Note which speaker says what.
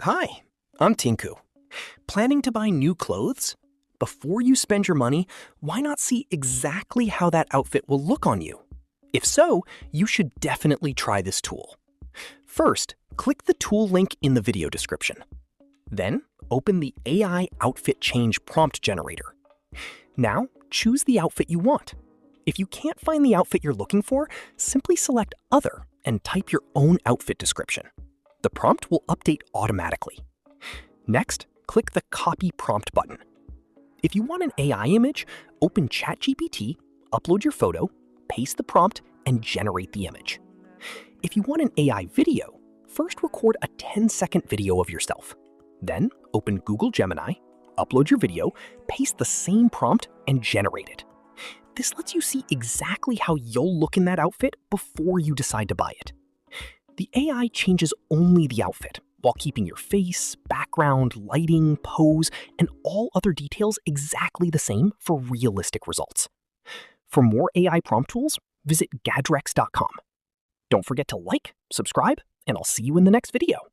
Speaker 1: Hi, I'm Tinku. Planning to buy new clothes? Before you spend your money, why not see exactly how that outfit will look on you? If so, you should definitely try this tool. First, click the tool link in the video description. Then, open the AI Outfit Change prompt generator. Now, choose the outfit you want. If you can't find the outfit you're looking for, simply select Other and type your own outfit description. The prompt will update automatically. Next, click the Copy Prompt button. If you want an AI image, open ChatGPT, upload your photo, paste the prompt, and generate the image. If you want an AI video, first record a 10-second video of yourself. Then, open Google Gemini, upload your video, paste the same prompt, and generate it. This lets you see exactly how you'll look in that outfit before you decide to buy it. The AI changes only the outfit, while keeping your face, background, lighting, pose, and all other details exactly the same for realistic results. For more AI prompt tools, visit Gadrex.com. Don't forget to like, subscribe, and I'll see you in the next video.